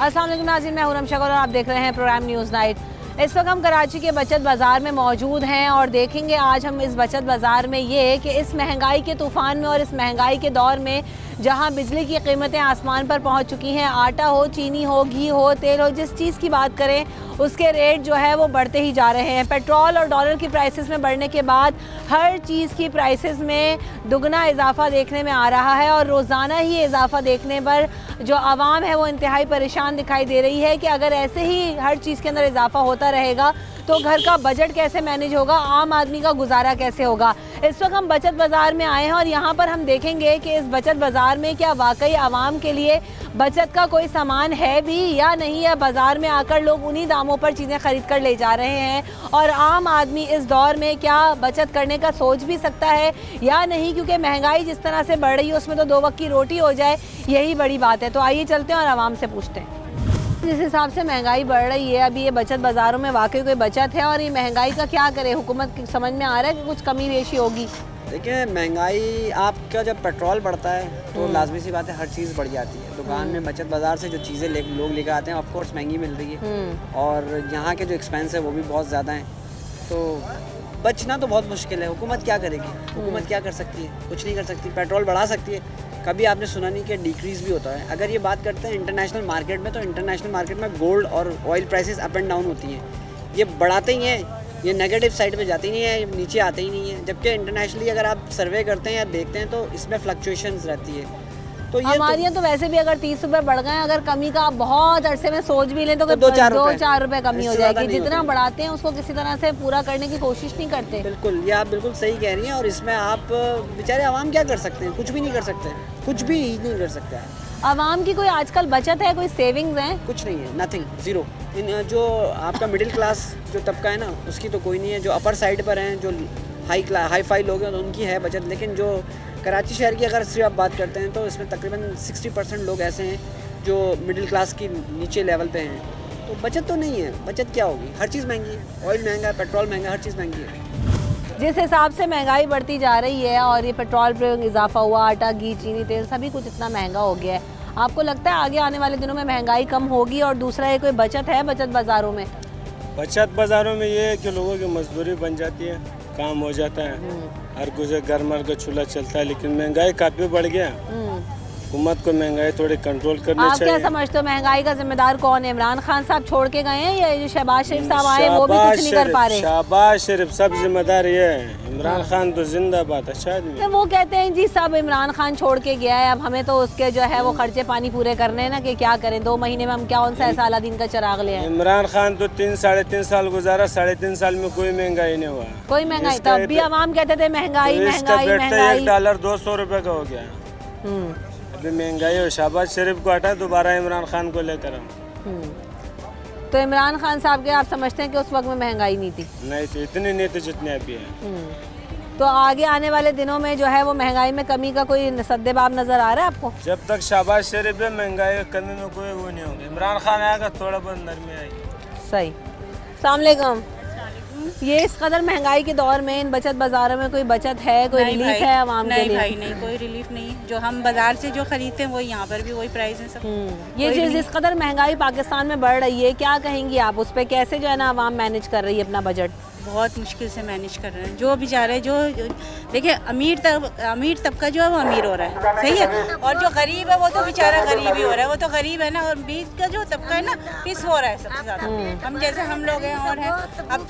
अस्सलाम वालेकुम नाज़रीन, मैं हूं रमशा और आप देख रहे हैं प्रोग्राम न्यूज़ नाइट। इस वक्त हम कराची के बचत बाज़ार में मौजूद हैं और देखेंगे आज हम इस बचत बाज़ार में ये कि इस महंगाई के तूफ़ान में और इस महंगाई के दौर में जहां बिजली की कीमतें आसमान पर पहुंच चुकी हैं, आटा हो, चीनी हो, घी हो, तेल हो, जिस चीज़ की बात करें उसके रेट जो है वो बढ़ते ही जा रहे हैं। पेट्रोल और डॉलर की प्राइसेस में बढ़ने के बाद हर चीज़ की प्राइसेस में दुगना इजाफा देखने में आ रहा है और रोज़ाना ही इजाफा देखने पर जो आवाम है वो इंतहाई परेशान दिखाई दे रही है कि अगर ऐसे ही हर चीज़ के अंदर इजाफा होता रहेगा तो घर का बजट कैसे मैनेज होगा, आम आदमी का गुजारा कैसे होगा। इस वक्त हम बचत बाज़ार में आए हैं और यहाँ पर हम देखेंगे कि इस बचत बाज़ार में क्या वाकई आवाम के लिए बचत का कोई सामान है भी या नहीं है। बाज़ार में आकर लोग उन्हीं दामों पर चीज़ें ख़रीद कर ले जा रहे हैं और आम आदमी इस दौर में क्या बचत करने का सोच भी सकता है या नहीं, क्योंकि महंगाई जिस तरह से बढ़ रही है उसमें तो 2 वक्त की रोटी हो जाए यही बड़ी बात है। तो आइए चलते हैं और आवाम से पूछते हैं। जिस हिसाब से महंगाई बढ़ रही है, अभी ये बचत बाज़ारों में वाकई कोई बचत है और ये महंगाई का क्या करे, हुकूमत समझ में आ रहा है कि कुछ कमी बेशी होगी? देखिए, महंगाई आपका जब पेट्रोल बढ़ता है तो लाजमी सी बात है हर चीज़ बढ़ जाती है। दुकान में बचत बाज़ार से जो चीज़ें लोग लेकर आते हैं ऑफकोर्स महंगी मिल रही है और यहाँ के जो एक्सपेंस है वो भी बहुत ज़्यादा हैं, तो बचना तो बहुत मुश्किल है। हुकूमत क्या करेगी? हुकूमत क्या कर सकती है? कुछ नहीं कर सकती। पेट्रोल बढ़ा सकती है, कभी आपने सुना नहीं कि डिक्रीज़ भी होता है। अगर ये बात करते हैं इंटरनेशनल मार्केट में, तो इंटरनेशनल मार्केट में गोल्ड और oil prices up and down होती हैं। ये बढ़ाते ही हैं, ये नेगेटिव साइड पे जाती नहीं है, नीचे आते ही नहीं है। जबकि इंटरनेशनली अगर आप सर्वे करते हैं या देखते हैं तो इसमें फ्लक्चुएशंस रहती है। तो ये हमारे यहाँ तो वैसे भी अगर 30 रुपए बढ़ गए, अगर कमी का आप बहुत अरसे में सोच भी लें तो 2-4 रुपए कमी हो जाएगी। जितना बढ़ाते हैं उसको किसी तरह से पूरा करने की कोशिश नहीं करते। बिल्कुल, ये आप बिल्कुल सही कह रही हैं। और इसमें आप बेचारे आवाम क्या कर सकते हैं? कुछ भी नहीं कर सकते, कुछ भी नहीं कर सकते हैं। आवाम की कोई आजकल बचत है, कोई सेविंग्स हैं? कुछ नहीं है, नथिंग, ज़ीरो। जो आपका मिडिल क्लास जो तबका है ना, उसकी तो कोई नहीं है। जो अपर साइड पर हैं, जो हाई फाई लोग हैं, तो उनकी है बचत। लेकिन जो कराची शहर की अगर सिर्फ आप बात करते हैं तो इसमें तकरीबन 60% लोग ऐसे हैं जो मिडिल क्लास की नीचे लेवल पे हैं, तो बचत तो नहीं है। बचत क्या होगी? हर चीज़ महंगी है, ऑयल महंगा है, पेट्रोल महंगा है, हर चीज़ महंगी है। जिस हिसाब से महंगाई बढ़ती जा रही है और ये पेट्रोल पर इजाफा हुआ, आटा, घी, चीनी, तेल सभी कुछ इतना महंगा हो गया है, आपको लगता है आगे आने वाले दिनों में महंगाई कम होगी? और दूसरा ये कोई बचत है बचत बाज़ारों में? बचत बाज़ारों में ये है कि लोगों की मजदूरी बन जाती है, काम हो जाता है, हर कुछ घर मर का चूल्हा चलता है। लेकिन महंगाई काफ़ी बढ़ गया। हुकूमत को महंगाई थोड़ी कंट्रोल करनी आप चाहिए। क्या समझते हो महंगाई का जिम्मेदार कौन है? इमरान खान साहब छोड़ के गए हैं या ये जो शहबाज शरीफ साहब आए वो भी कुछ नहीं कर पा रहे? शहबाज शरीफ सब जिम्मेदार ये है, इमरान खान तो जिंदाबाद, अच्छा आदमी। तो वो कहते हैं जी सब इमरान खान छोड़ के गया है, अब हमें तो उसके जो है वो खर्चे पानी पूरे करने हैं ना, कि क्या करें, 2 महीने में हम क्या कौन सा ऐसा अलादीन का चिराग ले आए। इमरान खान तो 3-3.5 साल गुजारा, 3.5 साल में कोई महंगाई नहीं हुआ। कोई महंगाई, तब भी आवाम कहते थे महंगाई महंगाई महंगाई। $1 200 रुपए का हो गया। अभी महंगाई हो, शहबाज शरीफ को हटा, दोबारा इमरान खान को लेकर तो इमरान खान साहब के आप समझते हैं कि उस वक्त में महंगाई नहीं थी? नहीं थी, इतनी नहीं थी जितनी अभी है। तो आगे आने वाले दिनों में जो है वो महंगाई में कमी का कोई सद्देबाब नजर आ रहा है आपको? जब तक शहबाज शरीफ है महंगाई की कमी में कोई वो नहीं होगी। इमरान खान आएगा थोड़ा बहुत नरमी आएगी। सही। अस्सलाम वालेकुम। ये इस कदर महंगाई के दौर में इन बचत बाज़ारों में कोई बचत है, कोई रिलीफ है आवाम के लिए? नहीं भाई, नहीं, कोई रिलीफ नहीं। जो हम बाजार से जो खरीदते हैं वो यहाँ पर भी वही प्राइस है सब। ये जो जिस कदर महंगाई पाकिस्तान में बढ़ रही है, क्या कहेंगी आप उस पर? कैसे जो है ना आवाम मैनेज कर रही है अपना बजट? बहुत मुश्किल से मैनेज कर रहे हैं। जो बेचारे जो देखिए अमीर तबका जो है वो अमीर हो रहा है, सही है, और जो गरीब है वो तो बेचारा गरीब ही हो रहा है, वो तो गरीब है ना। और बीच का जो तबका है ना पिस हो रहा है सबसे ज़्यादा। हम जैसे हम लोग हैं और हैं, अब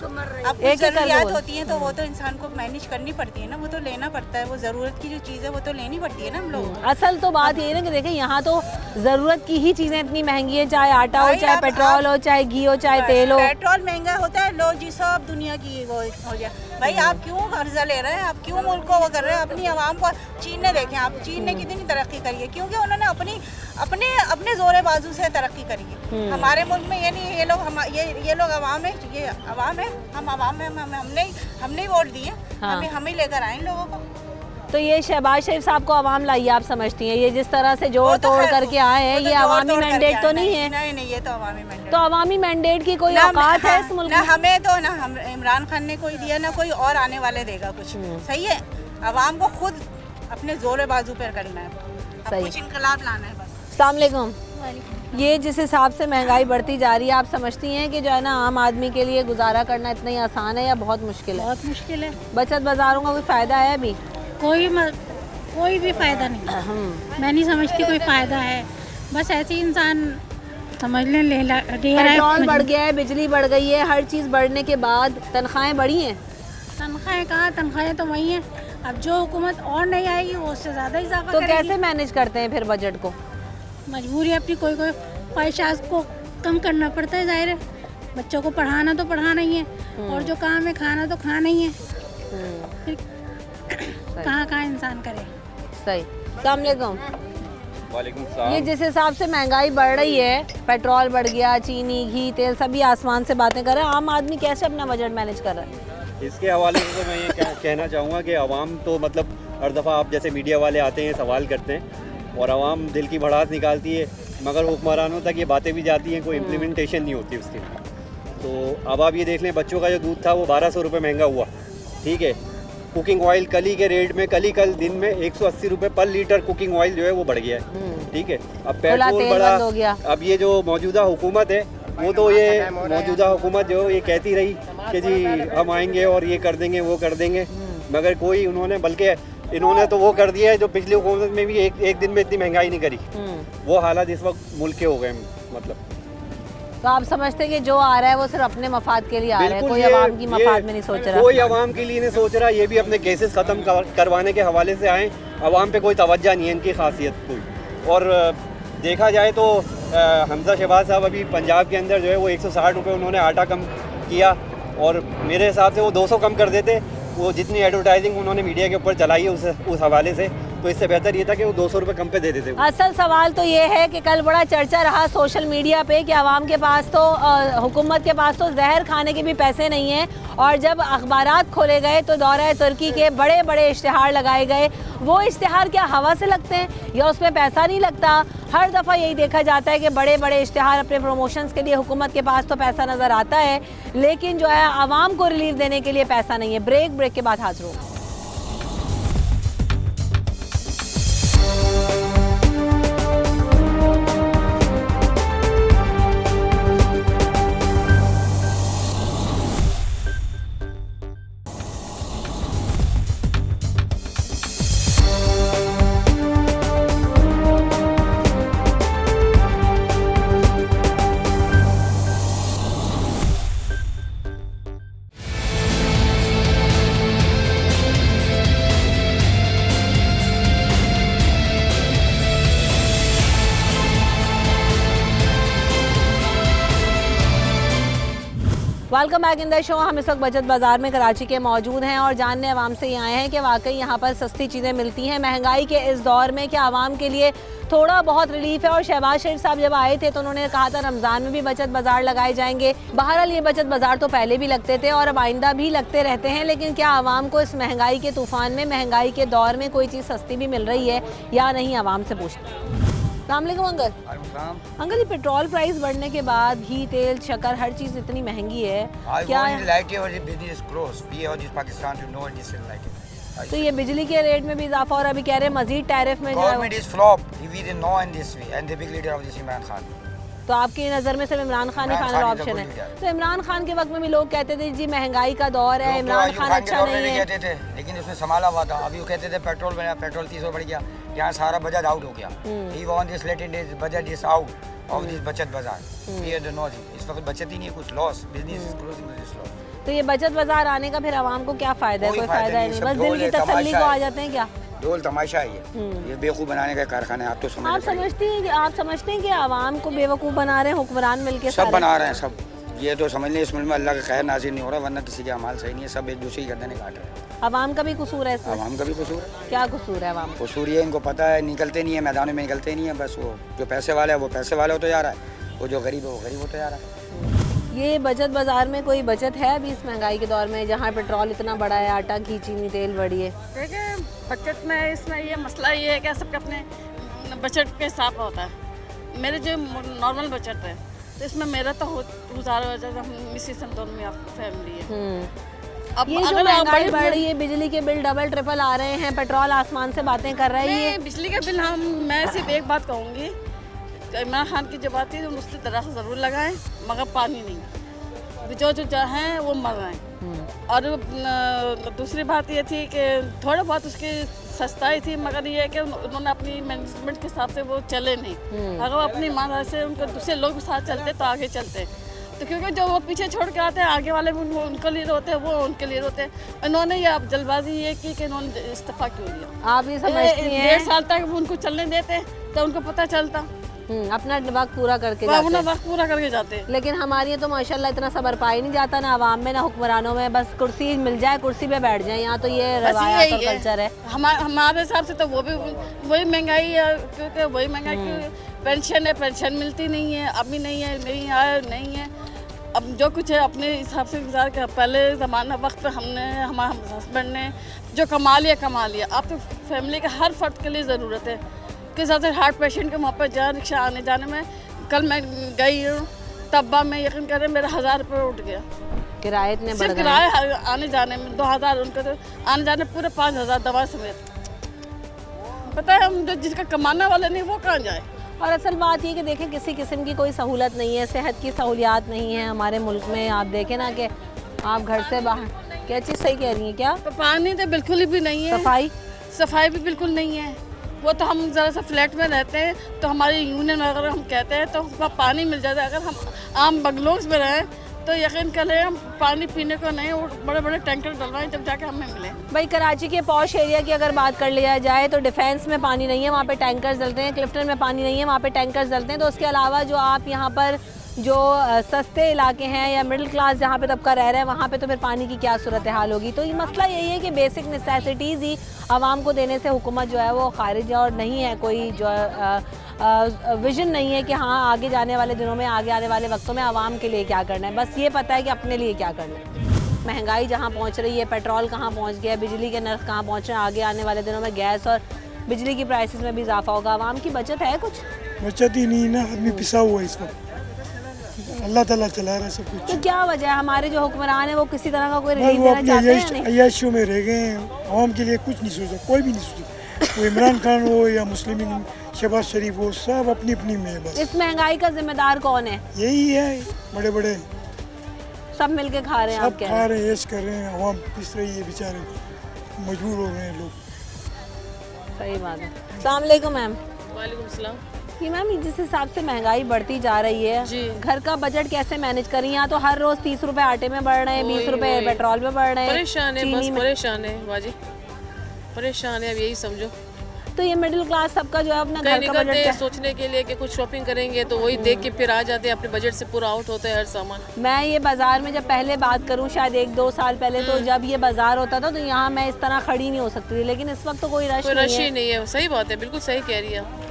कुछ ज़रूरियात होती हैं तो वो तो इंसान को मैनेज करनी पड़ती है ना, वो तो लेना पड़ता है। वो ज़रूरत की जो चीज़ है वो तो लेनी पड़ती है ना हम लोग। असल तो बात ये है ना कि देखें यहाँ तो ज़रूरत की ही चीज़ें इतनी महंगी है, चाहे आटा हो, चाहे पेट्रोल हो, चाहे घी हो, चाहे तेल हो। पेट्रोल महंगा होता है, लो जी सब दुनिया की वो हो जाए। भाई आप क्यों कर्जा ले रहे हैं? आप क्यों मुल्क को वो कर रहे हैं? अपनी आवाम को चीन ने देखें, आप चीन ने कितनी तरक्की करी है, क्योंकि उन्होंने अपने जोरे बाजू से तरक्की करी है। हमारे मुल्क में ये नहीं, ये लोग आवाम है, ये आवाम है, हम आवाम है, हमने वोट दिए, हम ही लेकर आए इन लोगों को। तो ये शहबाज शरीफ साहब को आवाम लाई, आप समझती हैं? ये जिस तरह से जोड़ तोड़ करके आए हैं, ये अवामी मैंडेट तो नहीं है? नहीं, ये तो अवामी मैंडेट। तो अवामी मैंडेट की कोई औकात है इस मुल्क में? हमें तो ना हम इमरान खान ने कोई दिया, ना कोई और आने वाले देगा कुछ। सही है, अवाम को खुद अपने जोरे बाजू पर करना है, सही, कुछ इनकलाब लाना है बस। अस्सलाम वालेकुम। ये जिस हिसाब से महंगाई बढ़ती जा रही है, आप समझती हैं कि जो है ना आम आदमी के लिए गुजारा करना इतना ही आसान है या बहुत मुश्किल है? बहुत मुश्किल है। बचत बाज़ारों का कोई फ़ायदा है अभी? कोई भी फ़ायदा नहीं, मैं नहीं समझती कोई फ़ायदा है। बस ऐसे ही इंसान समझ लें ले रहा है। पेट्रोल बढ़ गया है, बिजली बढ़ गई है, हर चीज़ बढ़ने के बाद तनख्वाहें बढ़ी हैं। तनख्वाहें कहाँ, तनख्वाहें तो वही हैं। अब जो हुकूमत और नहीं आएगी वो उससे ज़्यादा इजाफा तो करेगी। कैसे मैनेज करते हैं फिर बजट को? मजबूरी अपनी, कोई ख्वाहिशात को कम करना पड़ता है, जाहिर है। बच्चों को पढ़ाना तो पढ़ाना ही है, और जो काम है खाना तो खाना ही है। फिर कहाँ इंसान करे। सही। अस्सलाम वालेकुम। वालेकुम सलाम। ये जिस हिसाब से महंगाई बढ़ रही है, पेट्रोल बढ़ गया, चीनी, घी, तेल सभी आसमान से बातें कर रहे हैं, आम आदमी कैसे अपना बजट मैनेज कर रहा है? इसके हवाले से तो मैं ये कहना चाहूँगा कि आवाम तो मतलब हर दफ़ा आप जैसे मीडिया वाले आते हैं, सवाल करते हैं और आवाम दिल की भड़ास निकालती है, मगर हुक्मरानों तक ये बातें भी जाती हैं, कोई इम्प्लीमेंटेशन नहीं होती उसकी। तो अब आप ये देख लें, बच्चों का जो दूध था वो 1200 रुपये महंगा हुआ, ठीक है। कुकिंग ऑयल कल ही के रेट में कल दिन में 180 रुपये पर लीटर कुकिंग ऑयल जो है वो बढ़ गया है, ठीक है। अब पेट्रोल बढ़ा, अब ये जो मौजूदा हुकूमत है वो तो ये मौजूदा हुकूमत जो ये कहती रही कि जी हम आएंगे और ये कर देंगे वो कर देंगे, मगर कोई उन्होंने, बल्कि इन्होंने तो वो कर दिया है जो पिछली हुकूमत में भी एक दिन में इतनी महंगाई नहीं करी। वो हालात इस वक्त मुल्क के हो गए मतलब। तो आप समझते हैं कि जो आ रहा है वो सिर्फ अपने मफाद के लिए आ रहा है, कोई आवाम की मफाद में नहीं सोच रहा? कोई आवाम के लिए नहीं सोच रहा। ये भी अपने केसेस ख़त्म करवाने के हवाले से आए, आवाम पे कोई तवज्जो नहीं है इनकी खासियत कोई। और देखा जाए तो हमजा शहबाज साहब अभी पंजाब के अंदर जो है वो 160 रुपये उन्होंने आटा कम किया, और मेरे हिसाब से वो 200 कम कर देते। वो जितनी एडवर्टाइजिंग उन्होंने मीडिया के ऊपर चलाई है उस हवाले से, तो इससे बेहतर ये था कि वो 200 रुपये कम पे दे देते। असल सवाल तो ये है कि कल बड़ा चर्चा रहा सोशल मीडिया पे कि आवाम के पास तो हुकूमत के पास तो जहर खाने के भी पैसे नहीं हैं, और जब अखबारात खोले गए तो दौरा तुर्की के बड़े बड़े इश्तिहार लगाए गए। वो इश्तिहार क्या हवा से लगते हैं या उसमें पैसा नहीं लगता? हर दफ़ा यही देखा जाता है कि बड़े बड़े इश्तिहार अपने प्रमोशंस के लिए हुकूमत के पास तो पैसा नज़र आता है, लेकिन जो है आवाम को रिलीफ देने के लिए पैसा नहीं है। ब्रेक के बाद हाजिर होगा। Welcome back in the show. हम इस वक्त बचत बाज़ार में कराची के मौजूद हैं और जानने आवाम से ये आए हैं कि वाकई यहाँ पर सस्ती चीज़ें मिलती हैं महंगाई के इस दौर में, क्या आवाम के लिए थोड़ा बहुत रिलीफ है? और शहबाज शरीफ साहब जब आए थे तो उन्होंने कहा था रमज़ान में भी बचत बाज़ार लगाए जाएंगे। बहरहाल ये बचत बाज़ार तो पहले भी लगते थे और अब आइंदा भी लगते रहते हैं, लेकिन क्या आवाम को इस महंगाई के तूफ़ान में, महंगाई के दौर में कोई चीज़ सस्ती भी मिल रही है या नहीं? आवाम से पूछते। अस्सलामुअलैकुम अंकल। अंकल, ये पेट्रोल प्राइस बढ़ने के बाद घी, तेल, शक्कर, हर चीज़ इतनी महंगी है, क्या तो ये बिजली के रेट में भी इजाफा और अभी कह रहे हैं मजीद टैरिफ में जो है। तो आपकी नज़र में सिर्फ इमरान खान ही फाइनल ऑप्शन है? तो इमरान खान के वक्त में भी लोग कहते थे जी महंगाई का दौर है, इमरान खान अच्छा नहीं है, कहते थे, लेकिन उसने संभाला हुआ था। अभी वो कहते थे पेट्रोल बढ़ा, पेट्रोल 30 बढ़ गया, यहाँ सारा बजट आउट हो गया। ही वांट दिस लेटेड is budget is out of this बचत बाजार। इस वक्त बचत ही नहीं है, कुछ loss, business is closing this loss. तो ये बचत बाजार आने का फिर आवाम को क्या फायदा है? कोई फायदा ही नहीं, बस दिल की तसल्ली को आ जाते हैं। क्या ढोल तमाशा है ये बेवकूफ़ बनाने का कारखाना है। आप तो आप समझते हैं कि आवाम को बेवकूफ़ बना रहे हैं हुक्मरान मिलके? सब बना रहे हैं सब। ये तो समझ लें इस मुल्क में अल्लाह का खैर नाज़िल नहीं हो रहा, वरना किसी का अमाल सही नहीं है, सब एक दूसरे की गर्दनें काट रहे हैं। आवाम का भी कसूर है इसमें? आवाम का भी कसूर है। क्या कसूर है आवाम? कसूर ये इनको पता है, निकलते नहीं है मैदानों में, निकलते नहीं है। बस वो जो पैसे वाला है वो पैसे वाला होता जा रहा है, वो जो गरीब है वो गरीब होता जा रहा है। ये बचत बाज़ार में कोई बचत है अभी इस महंगाई के दौर में, जहाँ पेट्रोल इतना बढ़ा है, आटा, घी, चीनी, तेल बढ़ी है? देखिए बचत में इसमें ये मसला ये है कि सबके अपने बजट के हिसाब होता है। मेरे जो नॉर्मल बचत है तो इसमें मेरा तो गुजारा मिसेस दोनों फैमिली है। अब ये जो महंगाई बढ़ रही है, बिजली के बिल डबल ट्रिपल आ रहे हैं, पेट्रोल आसमान से बातें कर रही है। बिजली के बिल मैं सिर्फ एक बात कहूँगी, इमरान खान की जब आती है तो उसने दरख्त ज़रूर लगाएं मगर पानी नहीं, जो हैं वो मर रहे हैं। और दूसरी बात ये थी कि थोड़ा बहुत उसकी सस्ताई थी, मगर ये है कि उन्होंने अपनी मैनेजमेंट के हिसाब से वो चले नहीं। अगर वो अपनी ईमानदारी से उनको दूसरे लोग भी साथ चलते तो आगे चलते, तो क्योंकि जो वो पीछे छोड़ के आते हैं आगे वाले भी उनके लिए रोते हैं, वो उनके लिए रोते हैं। इन्होंने ये अब जल्दबाजी ये की कि इन्होंने इस्तीफा क्यों दिया। आप ये समझती हैं 1.5 साल तक उनको चलने देते तो उनको पता चलता, अपना वक्त पूरा करके वो जाते अपना हैं। वक्त पूरा करके जाते हैं। लेकिन हमारे यहाँ तो माशाल्लाह इतना सबर पाई नहीं जाता, ना आवाम में ना हुक्मरानों में, बस कुर्सी मिल जाए कुर्सी पे बैठ जाए। यहाँ तो ये बस रवायात और यही है। कल्चर है। हमारे हिसाब से तो वो भी वही महंगाई है, क्योंकि वही महंगाई की पेंशन है, पेंशन मिलती नहीं है, अभी नहीं है, नहीं आया नहीं है। अब जो कुछ है अपने हिसाब से गुजार के, पहले ज़माना वक्त हमने हमारे हस्बैंड ने जो कमा लिया। अब तो फैमिली के हर फर्द के लिए ज़रूरत है। किस हिसाब से हार्ट पेशेंट के वहाँ पर जा रिक्शा आने जाने में, कल मैं गई हूँ तब्बा में, यकीन करें मेरा 1000 रुपये उठ गया किराए इतने बढ़ सिर्फ गए हैं। किराया आने जाने में, 2000 उनका तो आने जाने पूरे 5000 दवा समेत। पता है हम जो जिसका कमाने वाले नहीं वो कहाँ जाए। और असल बात ये कि देखें किसी किस्म की कोई सहूलत नहीं है, सेहत की सहूलियात नहीं है हमारे मुल्क में। आप देखें ना कि आप घर से बाहर, क्या चीज़ सही कह रही हैं क्या? तो पानी तो बिल्कुल भी नहीं है, सफाई भी बिल्कुल नहीं है। वो तो हम ज़रा सा फ्लैट में रहते हैं तो हमारी यूनियन वगैरह हम कहते हैं तो हमको पानी मिल जाता है। अगर हम आम बंगलोज में रहें तो यकीन करें हम पानी पीने को नहीं, वो बड़े बड़े टैंकर डलवाएं तब जाके हमें मिले। भाई कराची के पॉश एरिया की अगर बात कर लिया जाए तो डिफेंस में पानी नहीं है, वहाँ पे टैंकर्स चलते हैं। क्लिफ्टन में पानी नहीं है, वहाँ पे टैंकर्स चलते हैं। तो उसके अलावा जो आप यहाँ पर जो सस्ते इलाके हैं या मिडिल क्लास जहाँ पे तबका रह रहा है, वहाँ पे तो फिर पानी की क्या सूरत हाल होगी। तो ये मसला यही है कि बेसिक नेसेसिटीज़ ही आवाम को देने से हुकूमत जो है वो खारिज है, और नहीं है कोई जो विजन नहीं है कि हाँ आगे जाने वाले दिनों में, आगे आने वाले वक्तों में आवाम के लिए क्या करना है। बस ये पता है कि अपने लिए क्या करना है। महंगाई जहाँ पहुँच रही है, पेट्रोल कहाँ पहुँच गया, बिजली के नर्ख कहाँ पहुँच रहे हैं, आगे आने वाले दिनों में गैस और बिजली की प्राइसेस में भी इजाफा होगा। आवाम की बचत है कुछ? बचत ही नहीं ना, आदमी पिसा हुआ है इस वक्त। अल्लाह ताला चला रहा है सब कुछ। तो क्या वजह है? हमारे जो हुक्मरान है वो किसी तरह का कोई बस रिलीफ वो देना अपने चाहते हैं या नहीं? अय्याशियों में रह गए हैं। आवाम के लिए कुछ नहीं सोचा, कोई भी नहीं सोचा। वो इमरान खान हो या मुस्लिम शहबाज शरीफ हो, सब अपनी अपनी में है बस। इस महंगाई का जिम्मेदार कौन है? यही है, बड़े बड़े सब मिलके खा रहे हैं। आप सब कह खा रहे हैं रहे हैं, ऐश कर रहे हैं। आवाम पिस रही है, बेचारे मजबूर हो रहे हैं लोग। सही बात है। अस्सलाम वालेकुम मैम। वालेकुम सलाम। कि मैम जिस हिसाब से महंगाई बढ़ती जा रही है, जी। घर का बजट कैसे मैनेज करें? यहाँ तो हर रोज 30 रुपए आटे में बढ़ रहे हैं, 20 रुपए पेट्रोल में बढ़ रहे हैं, परेशान है, चीनी बस में। परेशान है बाजी, परेशान है। अब यही समझो, तो ये मिडिल क्लास सबका जो है अपना कहीं घर का बजट निकलते क्या? सोचने के लिए कि कुछ शॉपिंग करेंगे तो वही देख के फिर आ जाते हैं, अपने बजट से पूरा आउट होता है हर सामान। मैं ये बाजार में जब पहले बात करूं, शायद 1-2 साल पहले, तो जब ये बाजार होता था तो यहाँ मैं इस तरह खड़ी नहीं हो सकती थी। लेकिन इस वक्त तो कोई रश नहीं ही है। नहीं है। सही बात है, बिल्कुल सही कह रही है।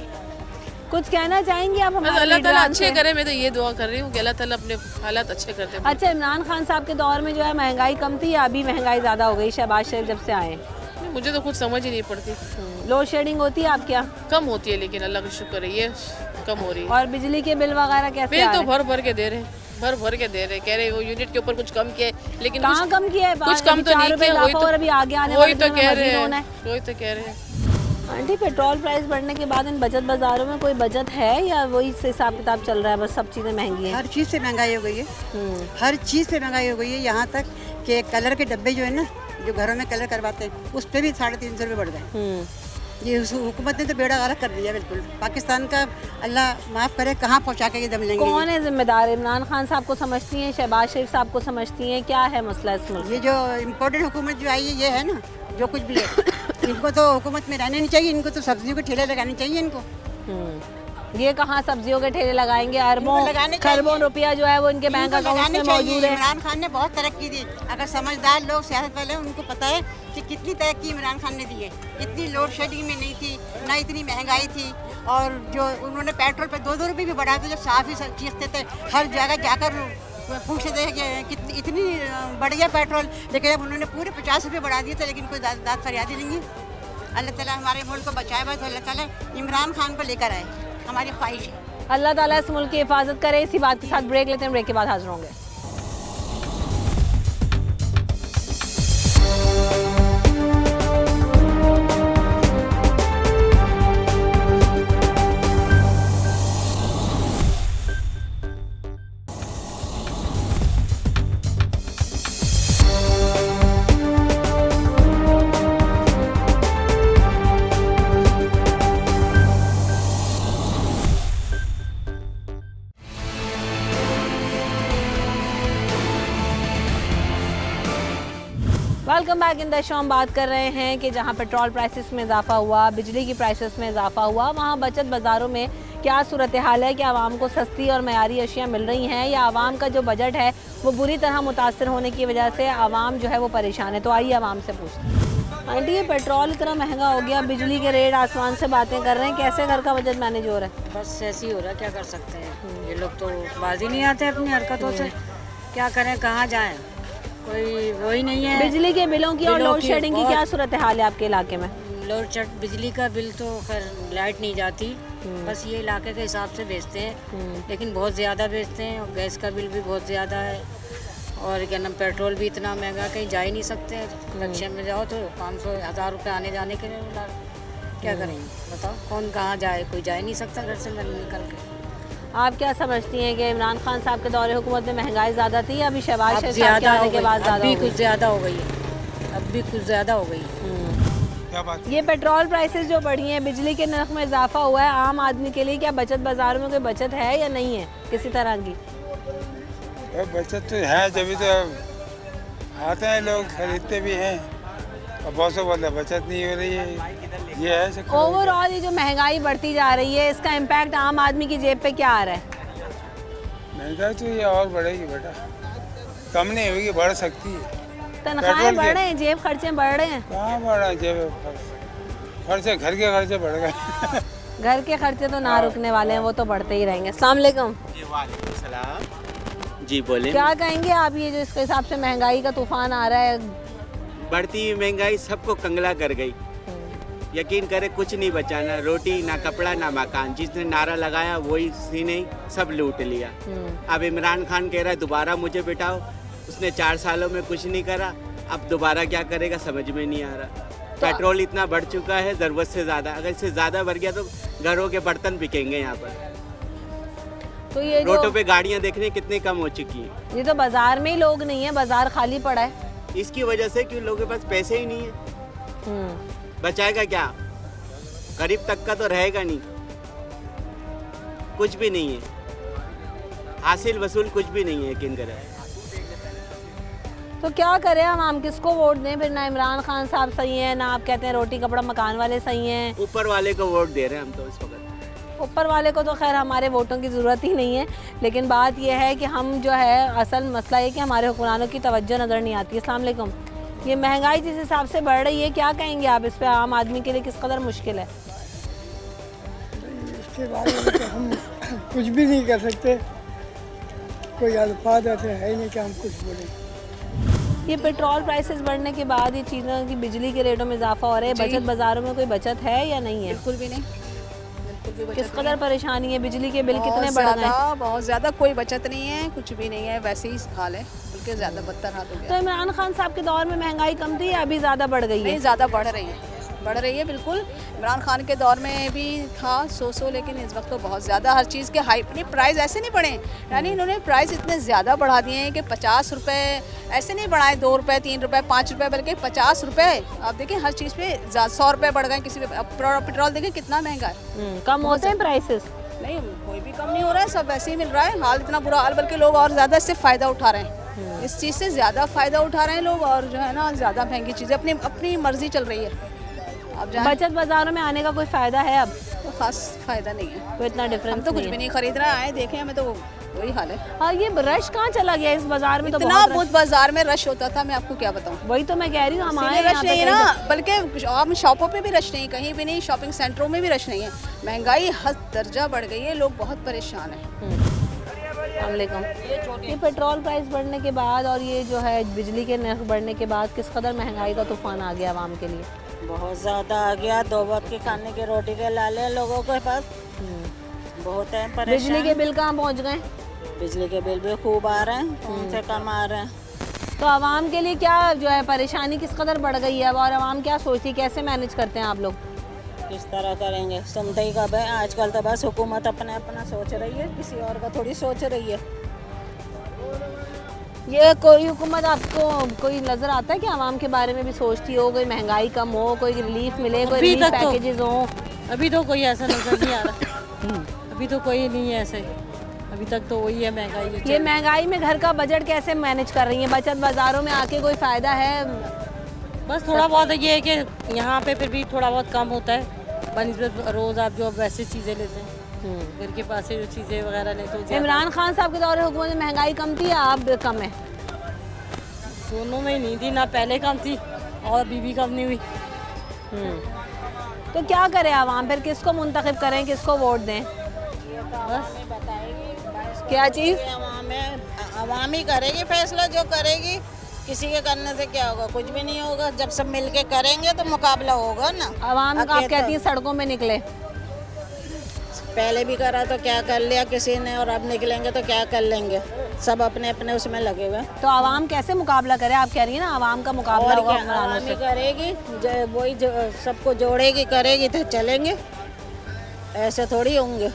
कुछ कहना चाहेंगे आप बस हमारे अल्लाह ताला लीडरान अच्छे से? करे, मैं तो ये दुआ कर रही हूँ कि अल्लाह ताला अपने हालात अच्छे करते हैं। अच्छा, इमरान खान साहब के दौर में जो है महंगाई कम थी या अभी महंगाई ज़्यादा हो गई शहबाज शरीफ जब से आए? मुझे तो कुछ समझ ही नहीं पड़ती। लोड शेडिंग होती है आप क्या? कम होती है, लेकिन अल्लाह का शुक्र है ये कम हो रही है। और बिजली के बिल वगैरह कैसे बिल आ तो रहे हैं? भर के दे रहे हैं, भर के दे रहे हैं। कह रहे हैं वो यूनिट के ऊपर कुछ कम किया है, लेकिन कहाँ कम किया है? कुछ कम तो 4 नहीं रुपए किया। इजाफा और अभी आगे आने वाले वही तो दिनों में कह मजीद रहे होना हैं, है। वही तो कह रहे हैं। आंटी, पेट्रोल प्राइस बढ़ने के बाद इन बचत बाजारों में कोई बचत है या वही से हिसाब किताब चल रहा है, बस सब चीज़ें महंगी हैं? हर चीज़ से महंगाई हो गई है, हर चीज़ से महंगाई हो गई है। यहाँ तक कि कलर के डब्बे जो है ना, जो घरों में कलर करवाते हैं, उस पर भी 350 रुपये बढ़ गए। ये हुकूमत ने तो बेड़ा गर्क कर दिया बिल्कुल। पाकिस्तान का अल्लाह माफ़ करे, कहाँ पहुँचा के ये दम लेंगे। कौन है जिम्मेदार? इमरान खान साहब को समझती हैं, शहबाज शरीफ साहब को समझती हैं? क्या है मसला इस मुल्क? ये जो इम्पोर्टेड हुकूमत जो आई है, ये है ना, जो कुछ भी है, इनको तो हुकूमत में रहना नहीं चाहिए। इनको तो सब्जियों के ठेले लगाने चाहिए इनको। ये कहाँ सब्जियों के ठेले लगाएंगे? अरबों खरबों रुपया जो है वो इनके बैंक अकाउंट में मौजूद है। इमरान खान ने बहुत तरक्की दी। अगर समझदार लोग, सियासत वाले, उनको पता है कि कितनी तरक्की इमरान खान ने दी है। इतनी लोड शेडिंग में नहीं थी, ना इतनी महंगाई थी। और जो उन्होंने पेट्रोल पे 2-2 रुपये भी बढ़ा थे, जब साफ ही चीखते थे, हर जगह जाकर पूछते थे कि इतनी बढ़ गया पेट्रोल। लेकिन अब उन्होंने पूरे 50 रुपये बढ़ा दिए थे, लेकिन कोई दाद फरियाद ही नहीं है। अल्लाह ताला हमारे मुल्क को बचाए, बस अल्लाह ताला इमरान खान को लेकर आए, हमारी ख्वाहिश है। अल्लाह ताला इस मुल्क की हिफाजत करे। इसी बात के साथ ब्रेक लेते हैं, ब्रेक के बाद हाजिर होंगे। बैक इन द शो हम बात कर रहे हैं कि जहां पेट्रोल प्राइसेस में इजाफा हुआ, बिजली की प्राइसेस में इजाफा हुआ, वहां बचत बाज़ारों में क्या सूरत हाल है कि आवाम को सस्ती और मयारी अशिया मिल रही हैं या आवाम का जो बजट है वो बुरी तरह मुतासर होने की वजह से आवाम जो है वो परेशान है। तो आइए आवाम से पूछते हैं। आंटी, ये पेट्रोल इतना महंगा हो गया, बिजली के रेट आसमान से बातें कर रहे हैं, कैसे घर का बजट मैनेज हो रहा है? बस ऐसे ही हो रहा है, क्या कर सकते हैं। ये लोग तो बाजी नहीं आते अपनी हरकतों से, क्या करें, कहाँ जाएं, कोई वही नहीं है। बिजली के बिलों की और लोड शेडिंग की क्या सूरत हाल है आपके इलाके में? बिजली का बिल तो खैर लाइट नहीं जाती, बस ये इलाके के हिसाब से बेचते हैं, लेकिन बहुत ज़्यादा बेचते हैं। और गैस का बिल भी बहुत ज़्यादा है, और क्या नाम, पेट्रोल भी इतना महंगा, कहीं जा ही नहीं सकते। रिक्शे में जाओ तो 500-1000 रुपये आने जाने के लिए क्या करेंगे बताओ, कौन कहाँ जाए, कोई जा ही नहीं सकता घर से निकल के। आप क्या समझती हैं कि इमरान खान साहब के दौरे हुकूमत में महंगाई ज़्यादा थी या अभी शहबाज शरीफ साहब के आने के बाद ज़्यादा? अभी कुछ ज़्यादा हो गई है, अब भी कुछ ज़्यादा हो गई है। क्या बात? ये पेट्रोल प्राइसेस जो बढ़ी हैं, बिजली के नर्ख में इजाफा हुआ है, आम आदमी के लिए क्या बचत बाज़ारों में कोई बचत है या नहीं है किसी तरह की? बचत तो है, जब तो आते हैं लोग, खरीदते भी हैं, और बहुत से बोलते बचत नहीं हो रही है। ये है ओवरऑल ये जो महंगाई बढ़ती जा रही है, इसका इम्पैक्ट आम आदमी की जेब पे क्या आ रहा है? महंगाई तो ये और बढ़ेगी बेटा, कम नहीं होगी, बढ़ सकती है। तनख्वाहें बढ़ रहे हैं, जेब खर्चे बढ़ रहे हैं। कहाँ बढ़ रहे हैं जेब खर्चे? घर के खर्चे बढ़ गए। घर के खर्चे तो ना रुकने वाले हैं, वो तो बढ़ते ही रहेंगे। अस्सलाम वालेकुम। जी बोले। क्या कहेंगे आप, ये जो इसके हिसाब से महंगाई का तूफान आ रहा है? बढ़ती हुई महंगाई सबको कंगला कर गई, यकीन करे कुछ नहीं बचा, ना रोटी ना कपड़ा ना मकान। जिसने नारा लगाया वही सी नहीं, सब लूट लिया। अब इमरान खान कह रहा है दोबारा मुझे बिठाओ, उसने 4 सालों में कुछ नहीं करा, अब दोबारा क्या करेगा समझ में नहीं आ रहा। पेट्रोल इतना बढ़ चुका है ज़रूरत से ज़्यादा, अगर इससे ज़्यादा बढ़ गया तो घरों के बर्तन बिकेंगे यहाँ पर। तो ये रोडों पे गाड़ियाँ देखने कितनी कम हो चुकी हैं। ये तो बाजार में ही लोग नहीं है, बाजार खाली पड़ा है। इसकी वजह से कि लोगों के पास पैसे ही नहीं है, बचाएगा क्या? गरीब तक का तो रहेगा नहीं, कुछ भी नहीं है, हासिल वसूल कुछ भी नहीं है, यकीन करें। तो क्या करें हम किसको वोट दें फिर? ना इमरान खान साहब सही हैं, ना आप कहते हैं रोटी कपड़ा मकान वाले सही हैं। ऊपर वाले को वोट दे रहे हैं हम तो इस वक्त। ऊपर वाले को तो खैर हमारे वोटों की ज़रूरत ही नहीं है, लेकिन बात यह है कि हम जो है, असल मसला ये कि हमारे हुक्मरानों की तवज्जो नज़र नहीं आती। अस्सलाम वालेकुम। ये महंगाई जिस हिसाब से बढ़ रही है, क्या कहेंगे आप इस पर? आम आदमी के लिए किस कदर मुश्किल है? इसके बारे में तो हम कुछ भी नहीं कर सकते, कोई अल्फाज ऐसे है ही नहीं कि हम कुछ बोलें। ये पेट्रोल प्राइसेस बढ़ने के बाद ये चीज़ों की, बिजली के रेटों में इजाफा हो रहा है, बचत बाज़ारों में कोई बचत है या नहीं है? बिल्कुल भी नहीं, किस कदर परेशानी है? बिजली के बिल कितने बढ़ गए? बहुत ज़्यादा, कोई बचत नहीं है, कुछ भी नहीं है, वैसे ही हाल है, बल्कि ज़्यादा बदतर हाल हो गया। तो इमरान खान साहब के दौर में महंगाई कम थी या अभी ज़्यादा बढ़ गई है? नहीं, ज़्यादा बढ़ रही है, बढ़ रही है बिल्कुल। इमरान खान के दौर में भी था 100, लेकिन इस वक्त तो बहुत ज़्यादा हर चीज़ के हाई नहीं, प्राइस ऐसे नहीं बढ़े, यानी इन्होंने प्राइस इतने ज़्यादा बढ़ा दिए हैं कि 50 रुपये ऐसे नहीं बढ़ाए, 2 रुपये 3 रुपये 5 रुपये, बल्कि 50 रुपये। आप देखिए हर चीज़ पे 100 रुपये बढ़ गए किसी पे। पेट्रोल देखिए कितना महंगा है। कम होते हैं प्राइसेस? नहीं, कोई भी कम नहीं हो रहा है, सब वैसे ही मिल रहा है। हाल इतना बुरा हाल, बल्कि लोग और ज़्यादा इससे फ़ायदा उठा रहे हैं, इस चीज़ से ज़्यादा फ़ायदा उठा रहे हैं लोग, और जो है ना ज़्यादा महंगी चीज़ें अपनी अपनी मर्जी चल रही है। अब बचत बाज़ारों में आने का कोई फ़ायदा है अब? तो खास फ़ायदा नहीं है, तो इतना डिफरेंस हम तो कुछ भी नहीं खरीद रहे आए, देखें हमें तो वही हाल है। हाँ, ये रश कहाँ चला गया इस बाजार में? तो इतना बहुत बाजार में रश होता था, मैं आपको क्या बताऊँ। वही तो मैं कह रही हूँ, हमारे रश नहीं है ना, बल्कि हम शॉपों पे भी रश नहीं, कहीं भी नहीं, शॉपिंग सेंटरों में भी रश नहीं है। महंगाई हद दर्जा बढ़ गई है, लोग बहुत परेशान हैं। ये पेट्रोल प्राइस बढ़ने के बाद और ये जो है बिजली के नर्ख बढ़ने के बाद किस कदर महंगाई का तूफान आ गया आवाम के लिए? बहुत ज़्यादा आ गया, 2 वक्त के खाने के रोटी के लाले लोगों के पास बहुत है परेशान। बिजली के बिल कहाँ पहुँच गए? बिजली के बिल भी खूब आ रहे हैं, उनसे कम आ रहे हैं। तो आवाम के लिए क्या जो है परेशानी किस कदर बढ़ गई है, और आवाम क्या सोचती है, कैसे मैनेज करते हैं आप लोग? किस तरह करेंगे, सुनते ही कब है। आजकल तो बस हुकूमत अपने अपना सोच रही है, किसी और का थोड़ी सोच रही है। ये कोई हुकूमत आपको कोई नज़र आता है कि आवाम के बारे में भी सोचती हो, कोई महंगाई कम हो, कोई रिलीफ मिले, कोई रिलीफ पैकेजेस हो? अभी तो कोई ऐसा नजर नहीं आ रहा। अभी तो कोई नहीं है ऐसे, अभी तक तो वही है महंगाई। ये महंगाई में घर का बजट कैसे मैनेज कर रही है? बचत बाज़ारों में आके कोई फ़ायदा है? बस थोड़ा बहुत ये है कि यहाँ पे फिर भी थोड़ा बहुत कम होता है बनिस्बत रोज़ आप जो वैसे चीज़ें लेते हैं घर के पास से जो चीज़ें वगैरह लेते हो। इमरान खान साहब के दौर हुकूमत में महंगाई कम थी या अब कम है? दोनों में नहीं थी, ना पहले कम थी और अभी भी कम नहीं हुई। तो क्या करें आवाम, फिर किसको मुंतखब करें, किसको वोट दें? बस क्या चीज़? आवाम ही करेगी फैसला, जो करेगी। किसी के करने से क्या होगा? कुछ भी नहीं होगा। जब सब मिलके करेंगे तो मुकाबला होगा ना। आवाम आप कहती हैं सड़कों में निकले, पहले भी करा तो क्या कर लिया किसी ने, और अब निकलेंगे तो क्या कर लेंगे। सब अपने अपने उसमें लगे हुए। तो आवाम कैसे मुकाबला करे? आप कह रही हैं ना आवाम का मुकाबला होगा हुक्मरानों से। करेगी वही सबको जोड़ेगी करेगी तो चलेंगे, ऐसे थोड़ी होंगे।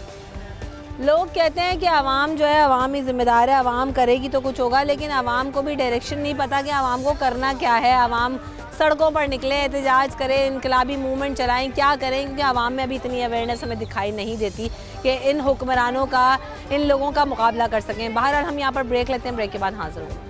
लोग कहते हैं कि आवाम जो है आवाम ही जिम्मेदार है, आवाम करेगी तो कुछ होगा, लेकिन आवाम को भी डायरेक्शन नहीं पता कि आवाम को करना क्या है। आवाम सड़कों पर निकले, एहतजाज करें, इनकलाबी मूवमेंट चलाएं, क्या करें? क्योंकि आवाम में अभी इतनी अवेयरनेस हमें दिखाई नहीं देती कि इन हुक्मरानों का, इन लोगों का मुकाबला कर सकें। बहरहाल हम यहाँ पर ब्रेक लेते हैं, ब्रेक के बाद हाजिर होंगे।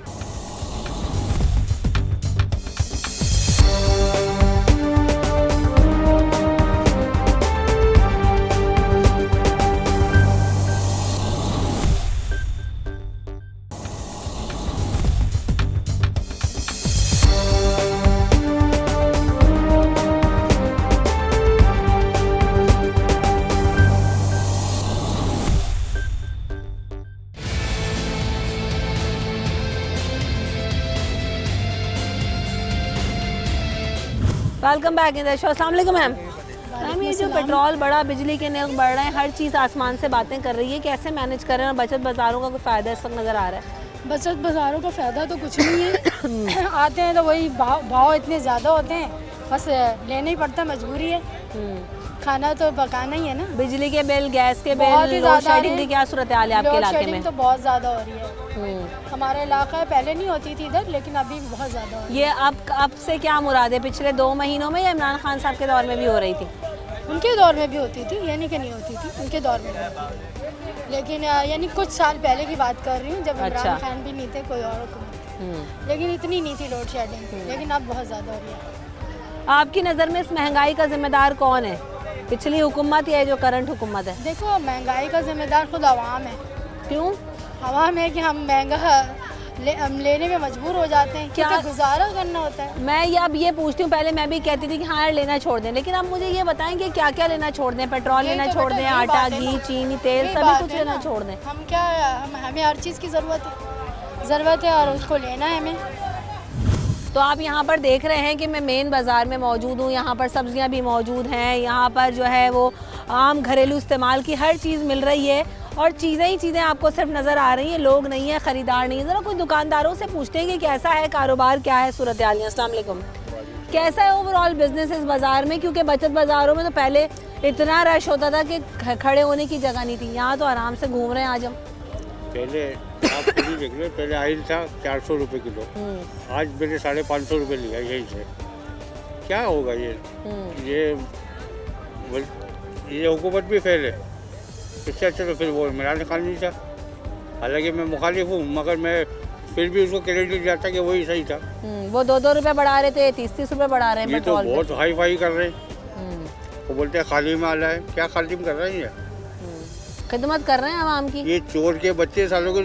Welcome back in the show. अस्सलाम वालेकुम मैम। मैम ये जो पेट्रोल बढ़ा, बिजली के नर्ख बढ़ रहे हैं, हर चीज़ आसमान से बातें कर रही है, कैसे मैनेज करें? और बचत बाज़ारों का कोई फ़ायदा इस वक्त नज़र आ रहा है? बचत बाज़ारों का फ़ायदा तो कुछ नहीं है। आते हैं तो वही भाव इतने ज़्यादा होते हैं, बस लेना ही पड़ता, मजबूरी है। खाना तो पकाना ही है ना। बिजली के बिल, गैस के बिल, लोड शेडिंग की क्या सूरत हाल है आपके इलाके में? तो बहुत ज़्यादा हो रही है। हमारा इलाका पहले नहीं होती थी इधर, लेकिन अभी बहुत ज़्यादा हो रही है। ये अब से क्या मुराद है? पिछले 2 महीनों में या इमरान खान साहब के दौर में भी हो रही थी? उनके दौर में भी होती थी, यानी कि नहीं होती थी, उनके दौर में भी होती थी। लेकिन यानी कुछ साल पहले की बात कर रही हूँ, जब इमरान खान भी नहीं थे, कोई और हुकूमत, लेकिन इतनी नहीं थी लोड शेडिंग। लेकिन अब बहुत ज़्यादा हो रही है। आपकी नज़र में इस महंगाई का जिम्मेदार कौन है? पिछली हुकूमत या जो करंट हुकूमत है? देखो, महंगाई का जिम्मेदार खुद आवाम है। क्यों? आवाम है कि हम महंगा हम लेने में मजबूर हो जाते हैं, क्या गुजारा करना होता है। मैं ये अब ये पूछती हूँ, पहले मैं भी कहती थी कि हाँ यार लेना छोड़ दें, लेकिन अब मुझे ये बताएं कि क्या क्या लेना छोड़ दें? पेट्रोल लेना छोड़ दें, आटा, घी, चीनी, तेल, सभी कुछ लेना छोड़ दें? हम क्या, हमें हर चीज़ की ज़रूरत है और उसको लेना है हमें। तो आप यहाँ पर देख रहे हैं कि मैं मेन बाज़ार में मौजूद हूँ। यहाँ पर सब्जियाँ भी मौजूद हैं, यहाँ पर जो है वो आम घरेलू इस्तेमाल की हर चीज़ मिल रही है, और चीज़ें ही चीज़ें आपको सिर्फ नज़र आ रही हैं, लोग नहीं है, ख़रीदार नहीं है। ज़रा कोई दुकानदारों से पूछते हैं कि कैसा है कारोबार, क्या है सूरत हाल? अस्सलाम वालेकुम। कैसा है ओवरऑल बिजनेस इस बाज़ार में? क्योंकि बचत बाज़ारों में तो पहले इतना रश होता था कि खड़े होने की जगह नहीं थी, यहाँ तो आराम से घूम रहे हैं आज हम। पहले आप खुद ही देख लो, पहले आयल था 400 रुपये किलो, आज मैंने 550 रुपये लिया यहीं से। क्या होगा ये हुकूमत भी फेल है। इससे अच्छा तो फिर वो इमरान खान नहीं था। हालांकि मैं मुखालिफ हूँ, मगर मैं फिर भी उसको क्रेडिट जाता कि वही सही था। वो 2-2 रुपये बढ़ा रहे थे, 30-30 रुपये बढ़ा रहे हैं ये तो पेट्रोल बहुत हाई फाई कर रहे हैं। वो बोलते हैं खाली में आला है, क्या खाली में कर रहे हैं? ये खिदमत कर रहे हैं आवाम की। ये चोर के बच्चे सालों के,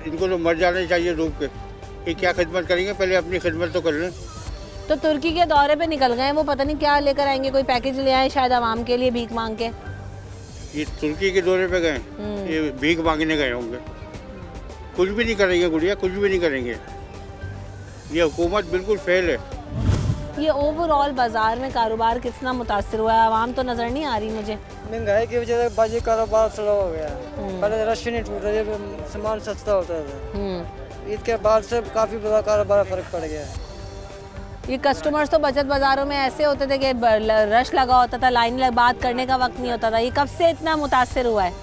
इनको तो मर जाने चाहिए डूब के। ये क्या खिदमत करेंगे? पहले अपनी खिदमत तो कर लें। तो तुर्की के दौरे पे निकल गए, वो पता नहीं क्या लेकर आएंगे, कोई पैकेज ले आए शायद आवाम के लिए भीख मांग के। ये तुर्की के दौरे पे गए, ये भीख मांगने गए होंगे। कुछ भी नहीं करेंगे गुड़िया, कुछ भी नहीं करेंगे। ये हुकूमत बिल्कुल फेल है। ये ओवरऑल बाजार में कारोबार कितना मुतासर हुआ है? आवाम तो नज़र नहीं आ रही मुझे। महंगाई की वजह से बाजी कारोबार स्लो हो गया। पहले रश नहीं टूट रहा, सामान सस्ता होता था। ईद के बाद से काफ़ी बड़ा कारोबार फर्क पड़ गया है। ये कस्टमर्स तो बचत बाज़ारों में ऐसे होते थे कि रश लगा होता था, लाइन बात करने का वक्त नहीं होता था। ये कब से इतना मुतासर हुआ है?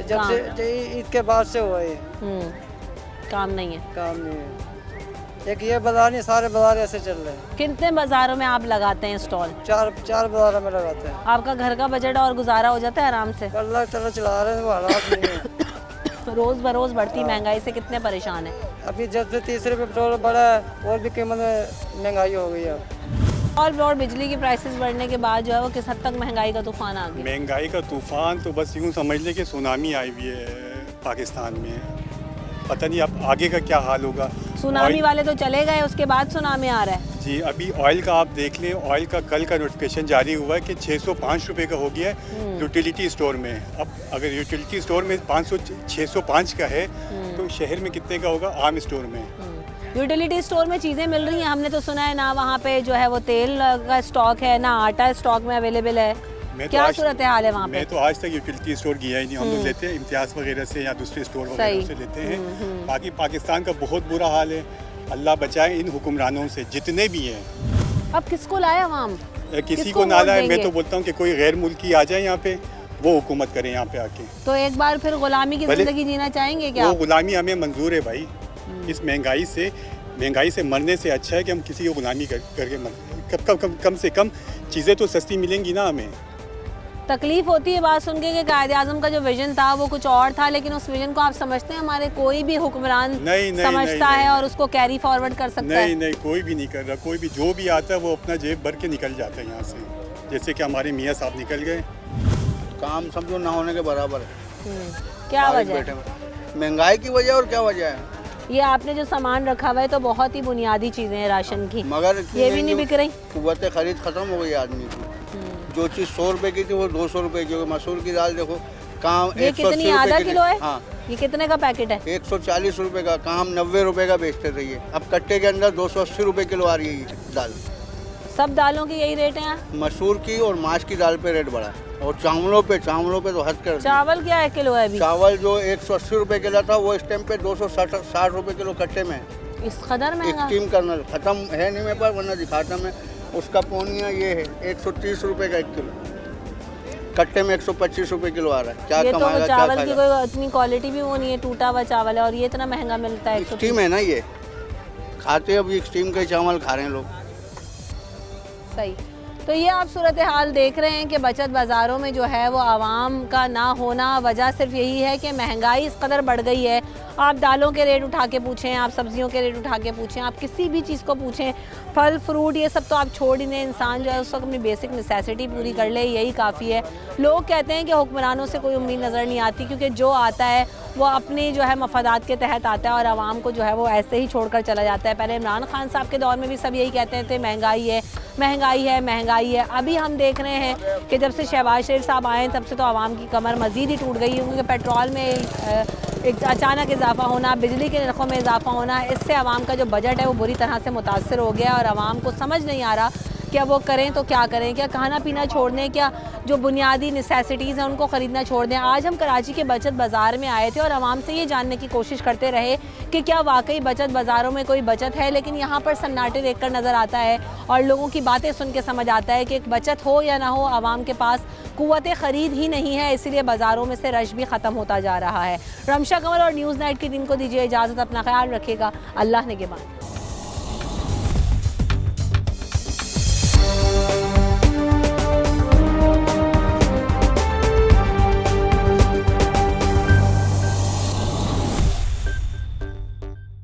जब से ईद के बाद से हुआ है। काम नहीं है, काम नहीं है। एक ये बाजार नहीं, सारे बाजार ऐसे चल रहे हैं। कितने बाज़ारों में आप लगाते हैं स्टॉल? 4 बाजारों में लगाते हैं। आपका घर का बजट और गुजारा हो जाता है आराम से? अल्लाह ताला चला रहे हैं, वो हालात नहीं है। रोज़ बरोज़ बढ़ती महंगाई से कितने परेशान हैं? अभी जब से 30 रुपये पेट्रोल बढ़ा है, और भी कीमत में महंगाई हो गई है। और बिजली की प्राइसेस बढ़ने के बाद जो है वो किस हद तक महंगाई का तूफान आ गया? महंगाई का तूफान तो बस यूँ समझ लें कि सुनामी आई हुई है पाकिस्तान में। पता नहीं अब आगे का क्या हाल होगा। सुनामी वाले तो चले गए, उसके बाद सुनामी आ रहा है। जी, अभी ऑयल का आप देख लें, ऑयल का कल का नोटिफिकेशन जारी हुआ है कि 605 रुपये का हो गया है यूटिलिटी स्टोर में। अब अगर यूटिलिटी स्टोर में 605 का है तो शहर में कितने का होगा आम स्टोर में? यूटिलिटी स्टोर में चीज़ें मिल रही हैं, हमने तो सुना है ना वहाँ पे जो है वो तेल का स्टॉक है ना आटा स्टॉक में अवेलेबल है। क्या सूरत हाल है वहाँ पे? मैं तो आज तक यूटिलिटी स्टोर गया ही नहीं। हम लोग लेते हैं इम्तियाज़ वगैरह से या दूसरे स्टोर वगैरह से लेते हैं। बाकी पाकिस्तान का बहुत बुरा हाल है। अल्लाह बचाए इन हुक्मरानों से जितने भी हैं। अब किसको लाए अवाम? किसी को ना लाए। मैं तो बोलता हूँ कि कोई गैर मुल्की आ जाए यहाँ पे, वो हुकूमत करे यहाँ पे आके। तो एक बार फिर गुलामी की जिंदगी जीना चाहेंगे क्या? वो गुलामी हमें मंजूर है भाई। इस महंगाई से मरने से अच्छा है कि हम किसी को गुलामी करके मर। कम से कम चीज़ें तो सस्ती मिलेंगी ना हमें। तकलीफ होती है बात सुन के कि कायद-ए-आज़म का जो विजन था वो कुछ और था, लेकिन उस विजन को आप समझते हैं हमारे कोई भी हुक्मरान समझता है और उसको कैरी फॉरवर्ड कर सकता है? नहीं, कोई भी नहीं कर रहा। कोई भी जो भी आता है वो अपना जेब भर के निकल जाता है यहाँ से, जैसे कि हमारे मियाँ साहब निकल गए। काम समझो ना होने के बराबर है। क्या वजह? महंगाई की वजह। और क्या वजह है? ये आपने जो सामान रखा हुआ है तो बहुत ही बुनियादी चीज़ें हैं राशन की, मगर ये भी नहीं बिक रही। कुव्वत खरीद खत्म हो गई आदमी की। जो चीज़ 100 रुपए की थी वो 200 रुपए की। मसूर की दाल देखो कहाँ ये कितनी आधा किलो है? हाँ, ये कितने का पैकेट है? 140 रुपए का। कहाँ हम 90 रुपए का बेचते थे ये। अब कट्टे के अंदर 280 रुपए किलो आ रही है ये दाल। सब दालों की यही रेट है? मसूर की और माश की दाल पे रेट बढ़ा है। और चावलों पे तो हद कर। चावल क्या है किलो है अभी? चावल जो 180 रुपए किलो था वो इस टाइम पे 260 रुपए किलो कट्टे में। इस कदर महंगा? स्टीम करना खत्म है नहीं मेरे पास, वरना दिखाता मैं। उसका पौनिया ये है 130 रुपए का 1 किलो। कट्टे में 125 रुपए किलो आ रहा है। क्या कमाएगा? तो चावल की कोई इतनी क्वालिटी भी वो नहीं है, टूटा हुआ चावल है और ये इतना महंगा मिलता है। स्टीम है ना ये, खाते अब ये स्टीम के चावल खा रहे हैं लोग। सही। तो ये आप सूरत हाल देख रहे हैं कि बचत बाज़ारों में जो है वो आवाम का ना होना, वजह सिर्फ यही है कि महंगाई इस कदर बढ़ गई है। आप दालों के रेट उठा के पूछें, आप सब्जियों के रेट उठा के पूछें, आप किसी भी चीज़ को पूछें, फल फ्रूट ये सब तो आप छोड़ ही दें। इंसान जो है उस वक्त अपनी बेसिक नेसेसिटी पूरी कर ले, यही काफ़ी है। लोग कहते हैं कि हुक्मरानों से कोई उम्मीद नज़र नहीं आती, क्योंकि जो आता है वो अपनी जो है मफादात के तहत आता है और आवाम को जो है वो ऐसे ही छोड़कर चला जाता है। पहले इमरान खान साहब के दौर में भी सब यही कहते थे महंगाई है, महंगाई है, महंगाई है। अभी हम देख रहे हैं कि जब से शहबाज शरीफ साहब आए तब से तो आवाम की कमर मज़ीद ही टूट गई है, क्योंकि पेट्रोल में एक अचानक इजाफा होना, बिजली के नरखों में इजाफा होना, इससे आवाम का जो बजट है वो बुरी तरह से मुतासर हो गया और आवाम को समझ नहीं आ रहा क्या वो करें तो क्या करें। क्या खाना पीना छोड़ दें, क्या जो बुनियादी नेसेसिटीज़ हैं उनको ख़रीदना छोड़ दें। आज हम कराची के बचत बाज़ार में आए थे और आवाम से ये जानने की कोशिश करते रहे कि क्या वाकई बचत बाज़ारों में कोई बचत है, लेकिन यहाँ पर सन्नाटे देखकर नज़र आता है और लोगों की बातें सुन के समझ आता है कि एक बचत हो या ना हो, आवाम के पास कुव्वत ख़रीद ही नहीं है, इसीलिए बाज़ारों में से रश भी ख़त्म होता जा रहा है। रमशा कंवल और न्यूज़ नाइट की टीम को दीजिए इजाज़त, अपना ख्याल रखिएगा, अल्लाह निगहबान।